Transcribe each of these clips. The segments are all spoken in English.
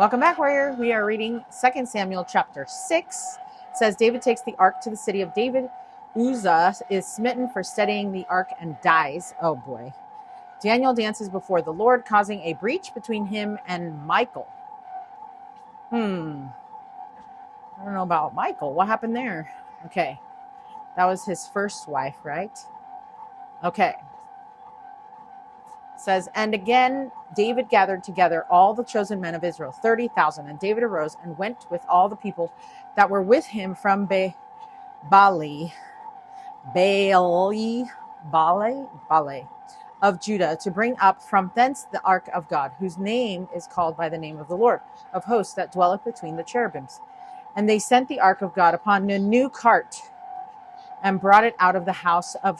Welcome back, warrior. We are reading 2 Samuel chapter 6. It says, David takes the ark to the city of David. Uzzah is smitten for steadying the ark and dies. Oh boy. Daniel dances before the Lord, causing a breach between him and Michael. I don't know about Michael. What happened there? Okay. That was his first wife, right? Okay. It says, and again, David gathered together all the chosen men of Israel, 30,000. And David arose and went with all the people that were with him from Baale of Judah to bring up from thence the ark of God, whose name is called by the name of the Lord of hosts that dwelleth between the cherubims. And they sent the ark of God upon a new cart and brought it out of the house of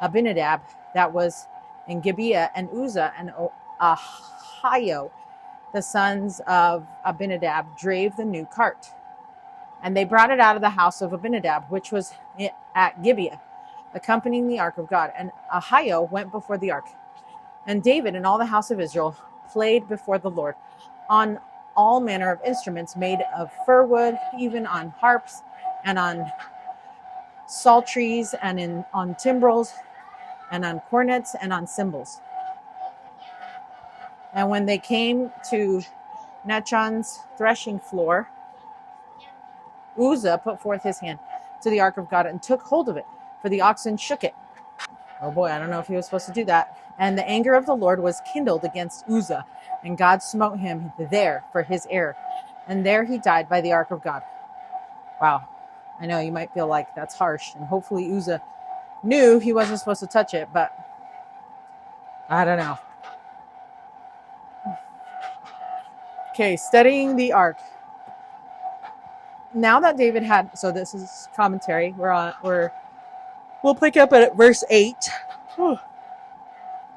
Abinadab that was in Gibeah, and Uzzah and Ahio, the sons of Abinadab, drave the new cart. And they brought it out of the house of Abinadab, which was at Gibeah, accompanying the ark of God. And Ahio went before the ark. And David and all the house of Israel played before the Lord on all manner of instruments made of fir wood, even on harps and on psalteries and on timbrels and on cornets and on cymbals. And when they came to Nachon's threshing floor, Uzzah put forth his hand to the ark of God and took hold of it, for the oxen shook it. Oh boy, I don't know if he was supposed to do that. And the anger of the Lord was kindled against Uzzah, and God smote him there for his error. And there he died by the ark of God. Wow. I know you might feel like that's harsh, and hopefully Uzzah knew he wasn't supposed to touch it, but I don't know. Okay, studying the ark. Now that David had, so this is commentary. We'll pick up at verse 8.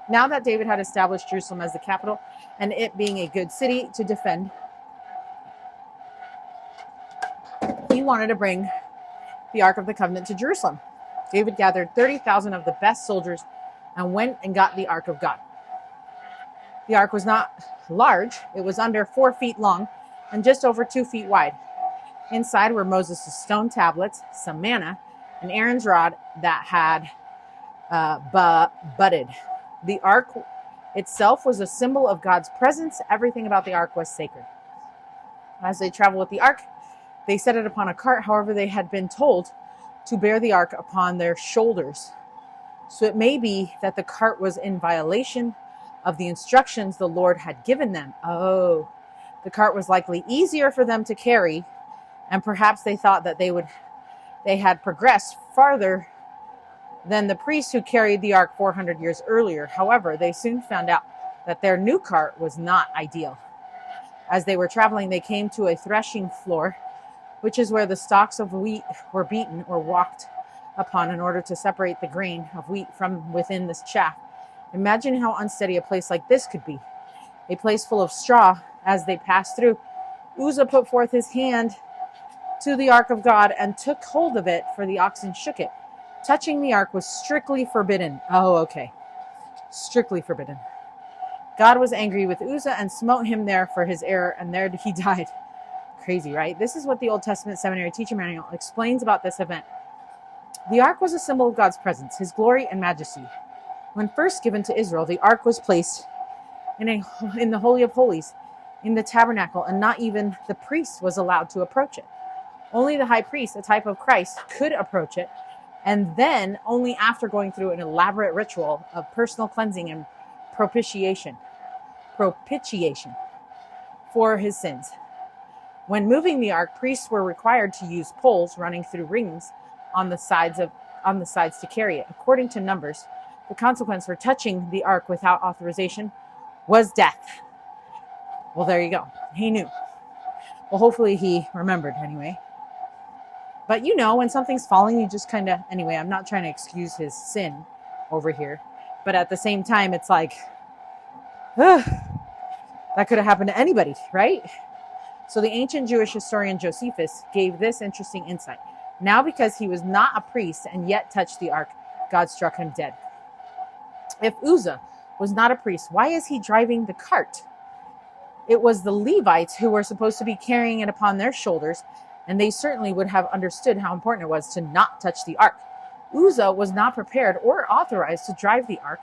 Now that David had established Jerusalem as the capital, and it being a good city to defend, he wanted to bring the Ark of the Covenant to Jerusalem. David gathered 30,000 of the best soldiers and went and got the Ark of God. The Ark was not large. It was under 4 feet long and just over 2 feet wide. Inside were Moses' stone tablets, some manna, and Aaron's rod that had budded. The Ark itself was a symbol of God's presence. Everything about the Ark was sacred. As they traveled with the Ark, they set it upon a cart. However, they had been told to bear the Ark upon their shoulders. So it may be that the cart was in violation of the instructions the Lord had given them. Oh, the cart was likely easier for them to carry, and perhaps they thought that they had progressed farther than the priests who carried the ark 400 years earlier. However, they soon found out that their new cart was not ideal. As they were traveling, they came to a threshing floor, which is where the stalks of wheat were beaten or walked upon in order to separate the grain of wheat from within this chaff. Imagine how unsteady a place like this could be. A place full of straw. As they passed through, Uzzah put forth his hand to the ark of God and took hold of it, for the oxen shook it. Touching the ark was strictly forbidden. Oh, okay. Strictly forbidden. God was angry with Uzzah and smote him there for his error, and there he died. Crazy, right? This is what the Old Testament Seminary Teacher Manual explains about this event. The ark was a symbol of God's presence, his glory and majesty. When first given to Israel, the ark was placed in the Holy of Holies, in the tabernacle, and not even the priest was allowed to approach it. Only the high priest, a type of Christ, could approach it, and then only after going through an elaborate ritual of personal cleansing and propitiation for his sins. When moving the ark, priests were required to use poles running through rings on the sides to carry it. According to Numbers, the consequence for touching the ark without authorization was death. Well, there you go. He knew. Well, hopefully he remembered anyway. But you know, when something's falling, you just kind of, anyway, I'm not trying to excuse his sin over here. But at the same time, it's like, that could have happened to anybody, right? So the ancient Jewish historian Josephus gave this interesting insight. Now, because he was not a priest and yet touched the ark, God struck him dead. If Uzzah was not a priest, why is he driving the cart? It was the Levites who were supposed to be carrying it upon their shoulders, and they certainly would have understood how important it was to not touch the ark. Uzzah was not prepared or authorized to drive the ark,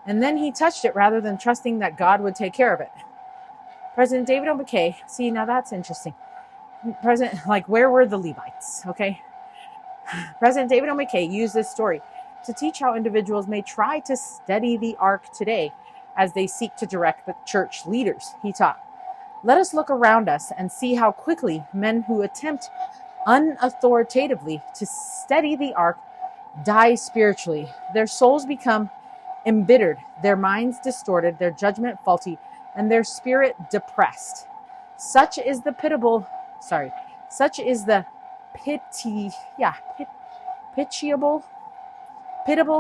and then he touched it rather than trusting that God would take care of it. President David O. McKay, see, now that's interesting. Where were the Levites? Okay. President David O. McKay used this story to teach how individuals may try to steady the ark today as they seek to direct the church leaders. He taught, let us look around us and see how quickly men who attempt unauthoritatively to steady the ark die spiritually. Their souls become embittered, their minds distorted, their judgment faulty, and their spirit depressed. Such is the pitiable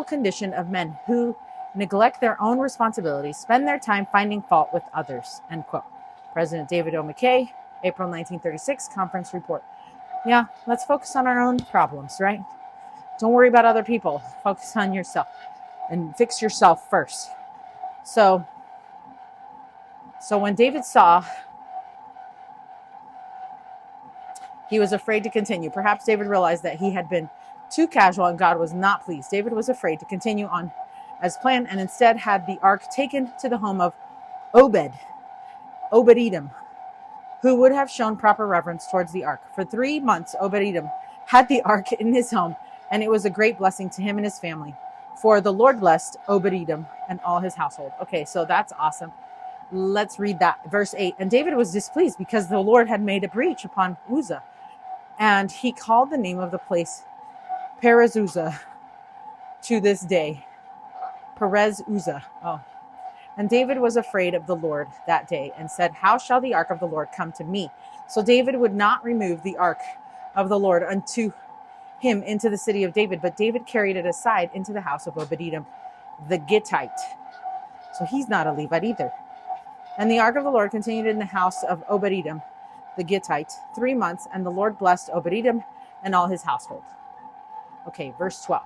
condition of men who neglect their own responsibilities, spend their time finding fault with others. End quote. President David O. McKay, April 1936, conference report. Yeah, let's focus on our own problems, right? Don't worry about other people. Focus on yourself and fix yourself first. So when David saw, he was afraid to continue. Perhaps David realized that he had been too casual and God was not pleased. David was afraid to continue on as planned and instead had the ark taken to the home of Obed-Edom, who would have shown proper reverence towards the ark. For 3 months, Obed-Edom had the ark in his home, and it was a great blessing to him and his family. For the Lord blessed Obed-Edom and all his household. Okay, so that's awesome. Let's read that. Verse 8. And David was displeased because the Lord had made a breach upon Uzzah. And he called the name of the place Perez Uzzah to this day. Perez Uzzah. Oh. And David was afraid of the Lord that day and said, how shall the ark of the Lord come to me? So David would not remove the ark of the Lord unto him into the city of David, but David carried it aside into the house of Obed-Edom, the Gittite. So he's not a Levite either. And the ark of the Lord continued in the house of Obed-Edom, the Gittite, 3 months, and the Lord blessed Obed-Edom and all his household. Okay, verse 12.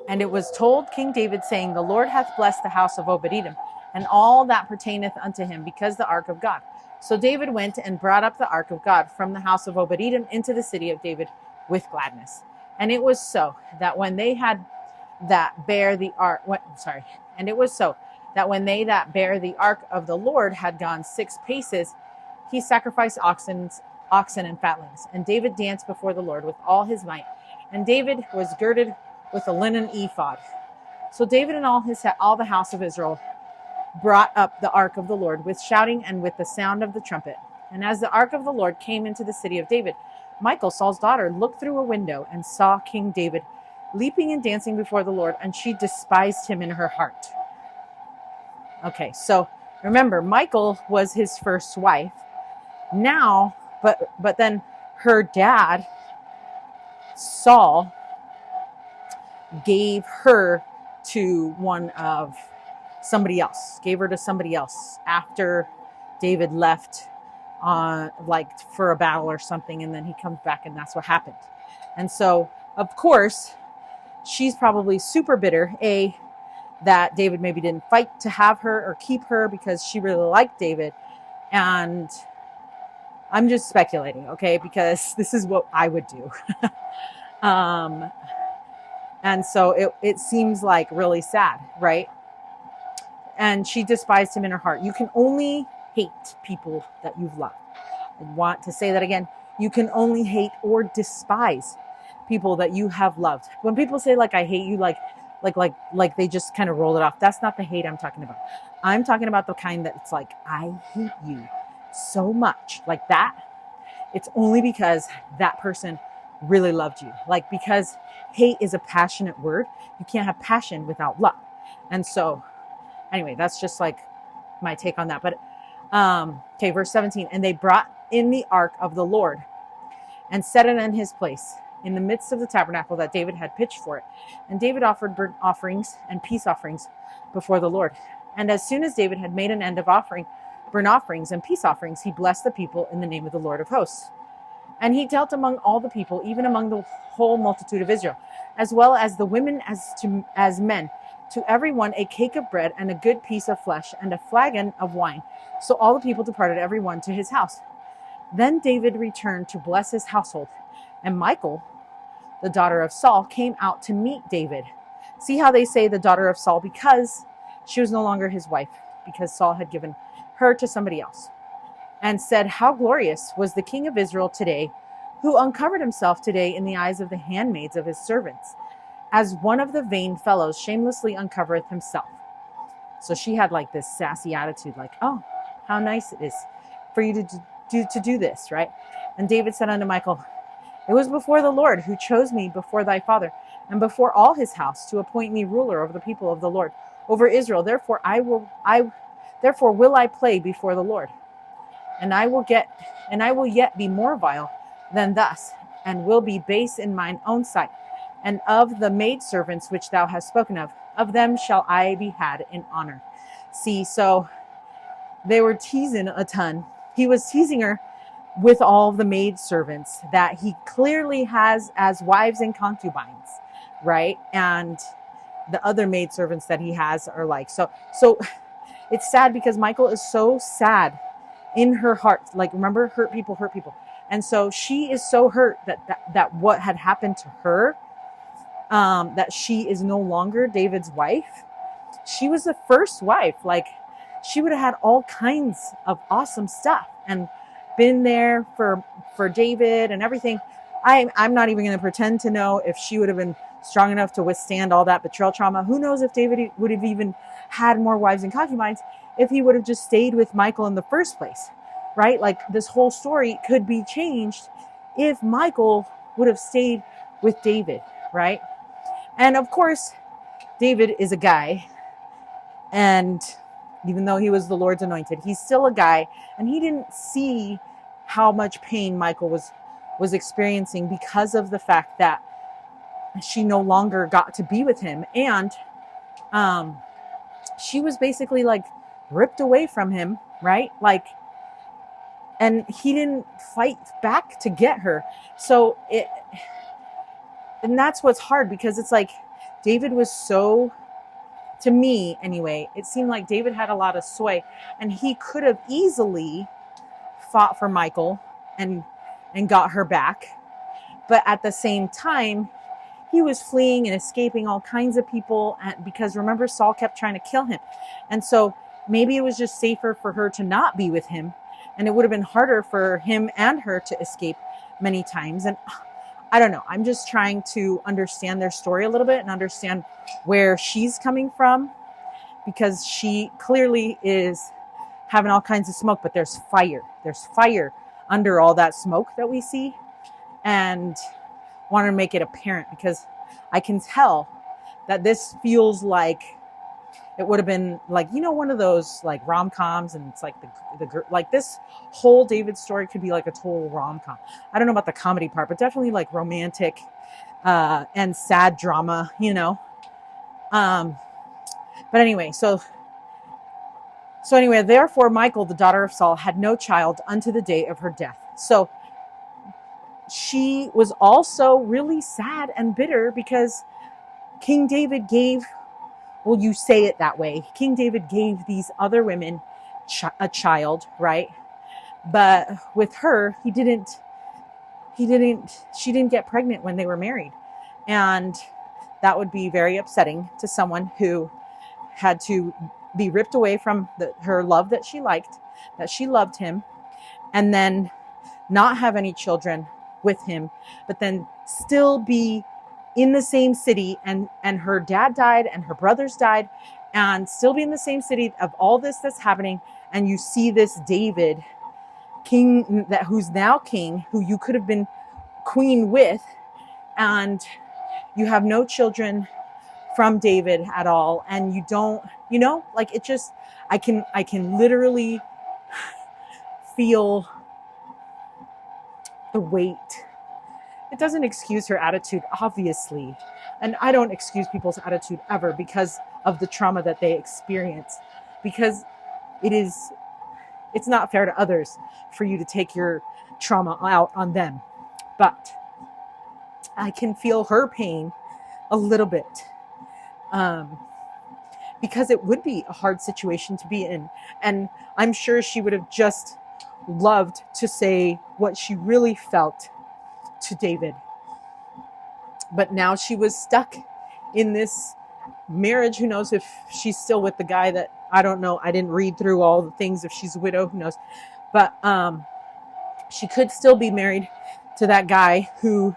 And it was told King David, saying, the Lord hath blessed the house of Obed-Edom, and all that pertaineth unto him, because the ark of God. So David went and brought up the ark of God from the house of Obed-Edom into the city of David with gladness. And it was so that when they that bear the ark of the Lord had gone 6 paces, he sacrificed oxen and fatlings. And David danced before the Lord with all his might. And David was girded with a linen ephod. So David and all the house of Israel brought up the ark of the Lord with shouting and with the sound of the trumpet. And as the ark of the Lord came into the city of David, Michal, Saul's daughter, looked through a window and saw King David leaping and dancing before the Lord, and she despised him in her heart. Okay, so remember, Michal was his first wife. Now, but then her dad, Saul, gave her to somebody else after David left for a battle or something, and then he comes back and that's what happened. And so, of course, she's probably super bitter, that David maybe didn't fight to have her or keep her because she really liked David. And I'm just speculating, okay, because this is what I would do. And so it seems like really sad, right? And she despised him in her heart. You can only hate people that you've loved. I want to say that again. You can only hate or despise people that you have loved. When people say I hate you, like they just kind of roll it off. That's not the hate I'm talking about. I'm talking about the kind that it's I hate you so much. Like that. It's only because that person really loved you. Because hate is a passionate word. You can't have passion without love. And so anyway, that's just my take on that. But okay, verse 17. And they brought in the ark of the Lord and set it in his place in the midst of the tabernacle that David had pitched for it. And David offered burnt offerings and peace offerings before the Lord. And as soon as David had made an end of offering burnt offerings and peace offerings, he blessed the people in the name of the Lord of hosts. And he dealt among all the people, even among the whole multitude of Israel, as well as the women as men, to everyone a cake of bread and a good piece of flesh and a flagon of wine. So all the people departed, every one to his house. Then David returned to bless his household, and Michal, the daughter of Saul, came out to meet David. See how they say the daughter of Saul, because she was no longer his wife, because Saul had given her to somebody else, and said, how glorious was the king of Israel today, who uncovered himself today in the eyes of the handmaids of his servants, as one of the vain fellows shamelessly uncovereth himself. So she had like this sassy attitude, like, oh, how nice it is for you to do this, right? And David said unto Michal, it was before the Lord who chose me before thy father and before all his house to appoint me ruler over the people of the Lord, over Israel. Therefore will I play before the Lord, and I will yet be more vile than thus, and will be base in mine own sight. And of the maidservants which thou hast spoken of them shall I be had in honor. See, so they were teasing a ton. He was teasing her with all the maidservants that he clearly has as wives and concubines, right? And the other maidservants that he has are like, so it's sad because Michal is so sad in her heart. Like, remember, hurt people. And so she is so hurt that what had happened to her, that she is no longer David's wife. She was the first wife. Like, she would have had all kinds of awesome stuff and been there for David and everything. I'm not even going to pretend to know if she would have been strong enough to withstand all that betrayal trauma. Who knows if David would have even had more wives and concubines if he would have just stayed with Michal in the first place, right? Like, this whole story could be changed if Michal would have stayed with David, right? And of course, David is a guy, and even though he was the Lord's anointed, he's still a guy, and he didn't see how much pain Michal was experiencing because of the fact that she no longer got to be with him, and she was basically like ripped away from him, right? Like, and he didn't fight back to get her. So and that's what's hard, because it's like David was so, to me anyway, it seemed like David had a lot of sway, and he could have easily fought for Michal and got her back. But at the same time, he was fleeing and escaping all kinds of people, because remember, Saul kept trying to kill him. And so maybe it was just safer for her to not be with him, and it would have been harder for him and her to escape many times. And I don't know. I'm just trying to understand their story a little bit and understand where she's coming from, because she clearly is having all kinds of smoke, but there's fire. There's fire under all that smoke that we see, and want to make it apparent, because I can tell that this feels like it would have been like, one of those like rom-coms, and it's like like this whole David story could be like a total rom-com. I don't know about the comedy part, but definitely like romantic and sad drama, But anyway, so anyway, therefore Michal, the daughter of Saul, had no child unto the day of her death. So she was also really sad and bitter because King David gave, well, you say it that way, King David gave these other women a child, right? But with her, she didn't get pregnant when they were married. And that would be very upsetting to someone who had to be ripped away from her love that she liked, that she loved him, and then not have any children with him, but then still be in the same city, and her dad died and her brothers died, and still be in the same city of all this that's happening. And you see this David, king, who's now king, who you could have been queen with, and you have no children from David at all, and you don't, like, it just, I can literally feel the weight. It doesn't excuse her attitude, obviously, and I don't excuse people's attitude ever because of the trauma that they experience, because it's not fair to others for you to take your trauma out on them. But I can feel her pain a little bit. because it would be a hard situation to be in. And I'm sure she would have just loved to say what she really felt to David. But now she was stuck in this marriage. Who knows if she's still with the guy that, I don't know. I didn't read through all the things. If she's a widow, who knows? But she could still be married to that guy who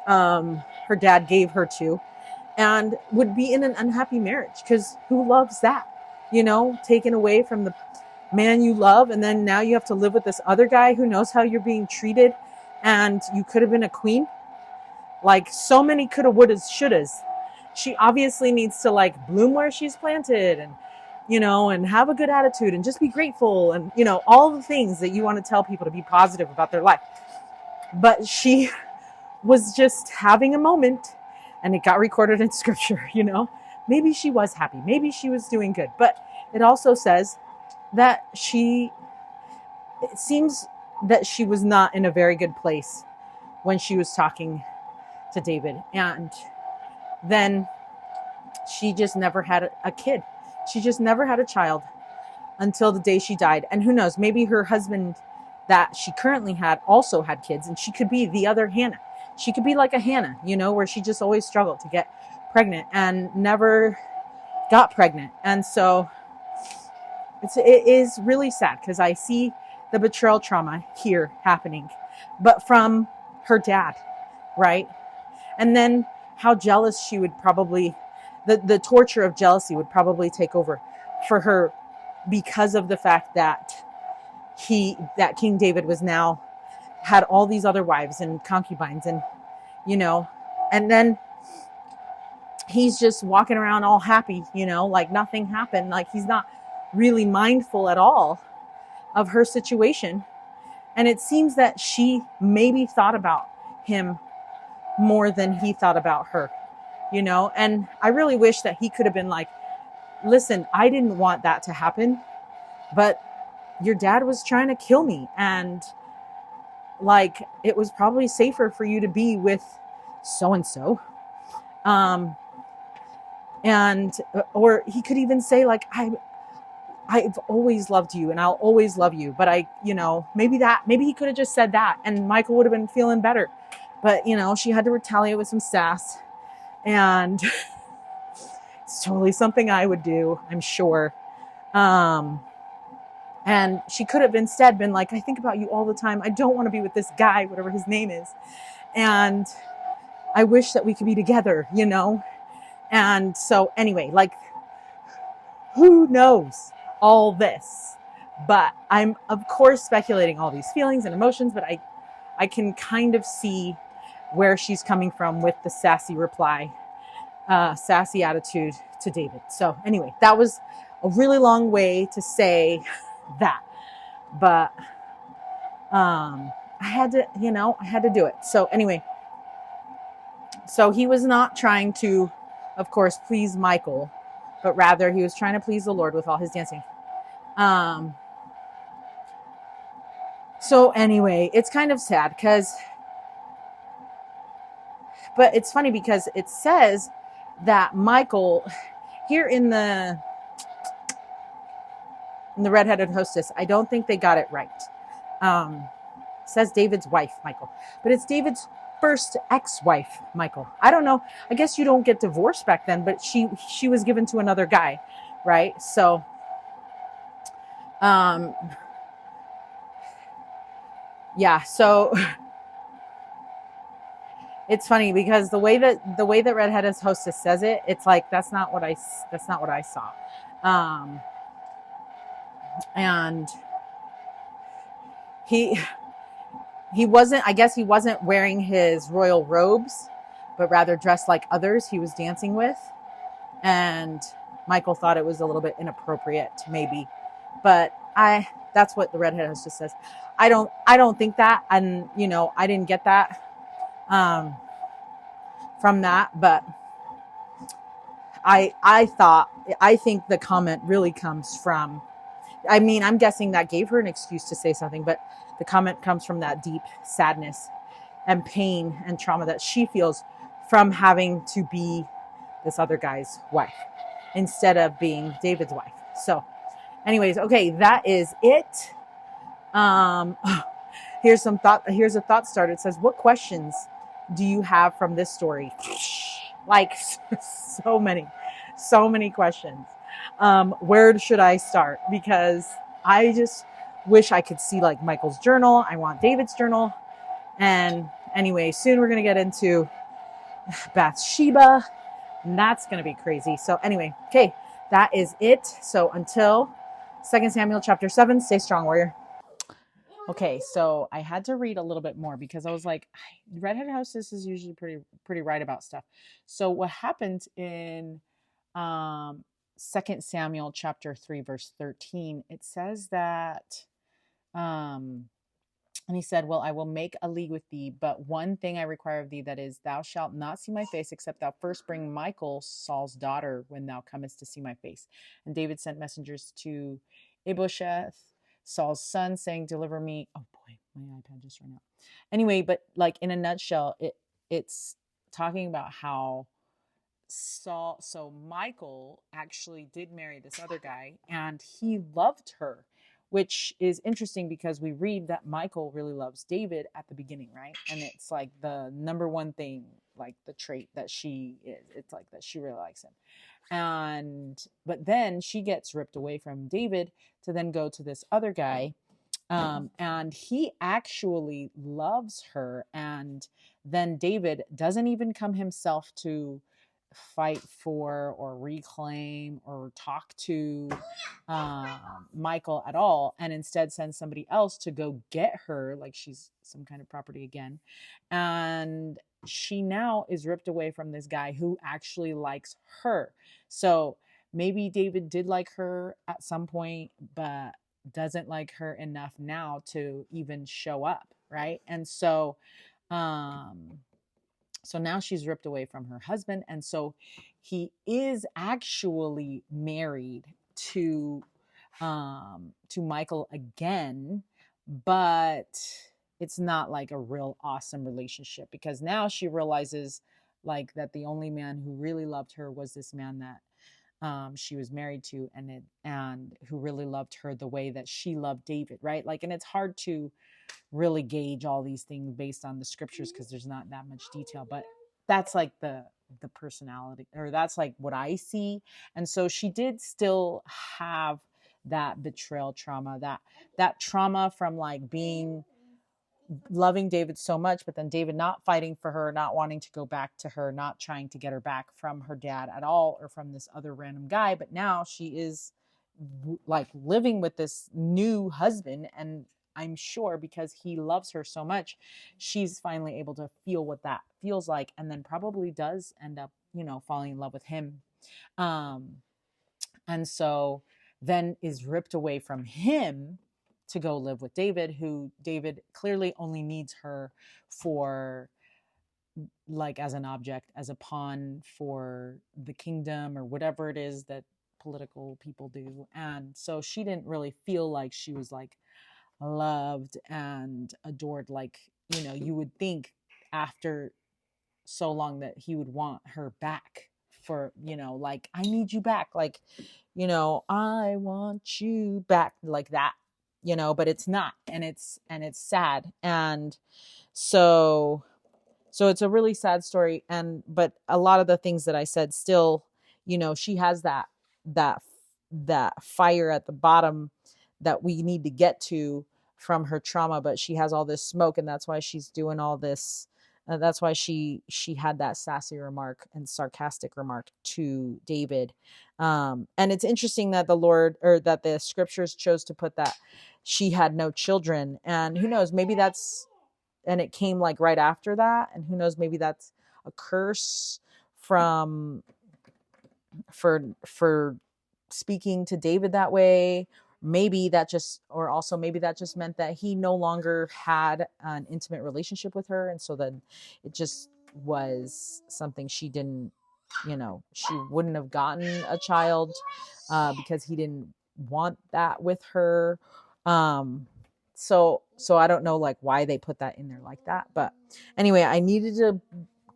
her dad gave her to, and would be in an unhappy marriage, because who loves that? You know, taken away from the man you love, and then now you have to live with this other guy who knows how you're being treated, and you could have been a queen. Like, so many coulda, wouldas, shouldas. She obviously needs to like bloom where she's planted, and you know, and have a good attitude, and just be grateful, and you know, all the things that you want to tell people to be positive about their life. But she was just having a moment, and it got recorded in scripture, you know. Maybe she was happy, maybe she was doing good, but it also says that it seems that she was not in a very good place when she was talking to David. And then she just never had a kid. She just never had a child until the day she died. And who knows, maybe her husband that she currently had also had kids, and she could be the other Hannah. She could be like a Hannah, you know, where she just always struggled to get pregnant and never got pregnant. And so it is really sad, because I see the betrayal trauma here happening, but from her dad, right? And then how jealous she would probably, the torture of jealousy would probably take over for her, because of the fact that King David was now had all these other wives and concubines, and you know, and then he's just walking around all happy, you know, like nothing happened, like he's not really mindful at all of her situation. And it seems that she maybe thought about him more than he thought about her, you know. And I really wish that he could have been like, listen, I didn't want that to happen, but your dad was trying to kill me, and like it was probably safer for you to be with so and so. And or he could even say like, I've always loved you and I'll always love you, but maybe he could have just said that and Michael would have been feeling better. But you know, she had to retaliate with some sass, and it's totally something I would do, I'm sure. And she could have instead been like, I think about you all the time. I don't want to be with this guy, whatever his name is. And I wish that we could be together, you know? And so anyway, like, who knows all this? But I'm, of course, speculating all these feelings and emotions, but I can kind of see where she's coming from with the sassy reply, sassy attitude to David. So anyway, that was a really long way to say that, but I had to do it. So anyway, so he was not trying to, of course, please Michael, but rather he was trying to please the Lord with all his dancing. So anyway, it's kind of sad but it's funny because it says that Michael here in the Redheaded Hostess, I don't think they got it right. Says David's wife, Michael, but it's David's first ex-wife, Michael. I don't know. I guess you don't get divorced back then, but she was given to another guy, right? So, yeah. So it's funny because the way that Redheaded Hostess says it, it's like that's not what I saw. And he wasn't, I guess he wasn't wearing his royal robes, but rather dressed like others he was dancing with. And Michael thought it was a little bit inappropriate, maybe. But that's what the Redhead Hostess says. I don't think that, and you know, I didn't get that from that, but I think the comment really comes from, I mean, I'm guessing that gave her an excuse to say something, but the comment comes from that deep sadness and pain and trauma that she feels from having to be this other guy's wife. instead of being David's wife. So anyways, okay, that is it. Um, here's a thought starter. It says, what questions do you have from this story? Like so many questions. Where should I start? Because I just wish I could see like Michael's journal. I want David's journal. And anyway, soon we're going to get into Bathsheba, and that's going to be crazy. So anyway, okay, that is it. So until 2 Samuel chapter 7, stay strong, warrior. Okay, so I had to read a little bit more because I was like, Redhead Hostess is usually pretty right about stuff. So what happened in 2 Samuel chapter 3 verse 13, it says that and he said, well, I will make a league with thee, but one thing I require of thee, that is, thou shalt not see my face, except thou first bring Michal, Saul's daughter, when thou comest to see my face. And David sent messengers to Ibosheth, Saul's son, saying, deliver me. Oh boy, my iPad just ran out. Anyway, but like in a nutshell, it's talking about how so Michal actually did marry this other guy, and he loved her, which is interesting because we read that Michal really loves David at the beginning, right? And it's like the number one thing, like the trait that she is. It's like that she really likes him. But then she gets ripped away from David to then go to this other guy. And he actually loves her. And then David doesn't even come himself to fight for or reclaim or talk to Michal at all, and instead sends somebody else to go get her like she's some kind of property again. And she now is ripped away from this guy who actually likes her. So maybe David did like her at some point, but doesn't like her enough now to even show up, right? And so now she's ripped away from her husband, and so he is actually married to Michal again, but it's not like a real awesome relationship, because now she realizes like that the only man who really loved her was this man that she was married to, and who really loved her the way that she loved David, right? Like, and it's hard to really gauge all these things based on the scriptures because there's not that much detail, but that's like the personality, or that's like what I see. And so she did still have that betrayal trauma, that trauma from like being loving David so much, but then David not fighting for her, not wanting to go back to her, not trying to get her back from her dad at all, or from this other random guy. But now she is like living with this new husband, and I'm sure because he loves her so much, she's finally able to feel what that feels like, and then probably does end up, falling in love with him. And so then is ripped away from him to go live with David, who David clearly only needs her for like as an object, as a pawn for the kingdom or whatever it is that political people do. And so she didn't really feel like she was like loved and adored, like, you would think after so long that he would want her back for, like, I need you back, like, I want you back, like that, but it's not, and it's sad. And so it's a really sad story. But a lot of the things that I said still, she has that fire at the bottom that we need to get to from her trauma, but she has all this smoke, and that's why she's doing all this. That's why she had that sassy remark and sarcastic remark to David. And it's interesting that that the scriptures chose to put that she had no children, and who knows, maybe that's, and it came like right after that, and who knows, maybe that's a curse for speaking to David that way. Maybe that just meant that he no longer had an intimate relationship with her, and so then it just was something she didn't, she wouldn't have gotten a child because he didn't want that with her. So I don't know like why they put that in there like that, but anyway, I needed to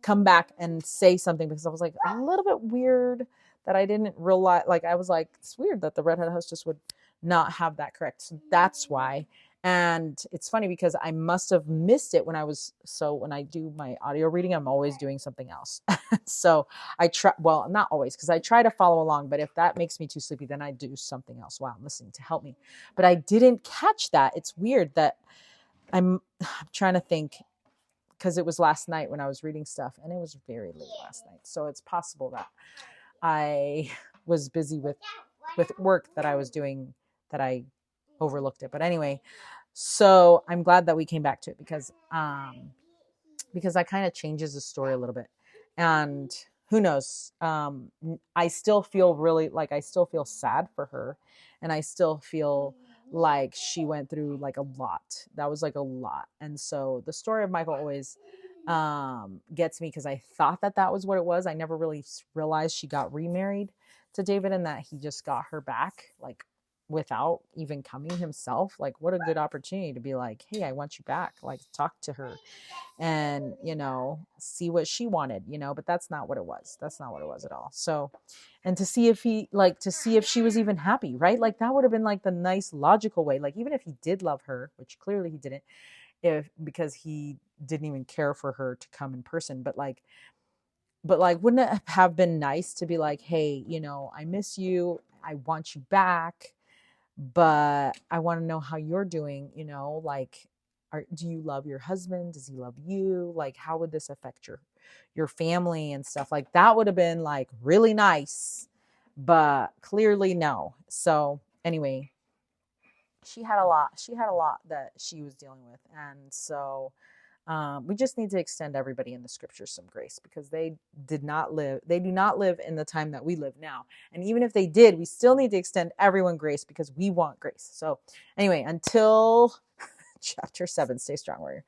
come back and say something because I was like a little bit weird that I didn't realize. Like, I was like, it's weird that the redhead hostess would not have that correct. So that's why. And it's funny because I must have missed it when I do my audio reading, I'm always doing something else. So I try, well, not always, because I try to follow along, but if that makes me too sleepy, then I do something else while I'm listening to help me. But I didn't catch that. It's weird that I'm trying to think, because it was last night when I was reading stuff, and it was very late last night. So it's possible that I was busy with work that I was doing, that I overlooked it. But anyway, so I'm glad that we came back to it, because that kind of changes the story a little bit. And who knows? I still feel sad for her, and I still feel like she went through like a lot. That was like a lot. And so the story of Michael always gets me, because I thought that was what it was. I never really realized she got remarried to David, and that he just got her back, like, without even coming himself. Like, what a good opportunity to be like, hey, I want you back, like, talk to her and, see what she wanted, but that's not what it was. That's not what it was at all. So, and to see if she was even happy, right? Like, that would have been like the nice logical way. Like, even if he did love her, which clearly he didn't, because he didn't even care for her to come in person, but wouldn't it have been nice to be like, hey, I miss you, I want you back, but I want to know how you're doing, like, do you love your husband? Does he love you? Like, how would this affect your family and stuff? Like, that would have been like really nice, but clearly no. So anyway, she had a lot that she was dealing with. And so we just need to extend everybody in the scriptures some grace, because they do not live in the time that we live now. And even if they did, we still need to extend everyone grace, because we want grace. So anyway, until chapter 7, stay strong, warrior.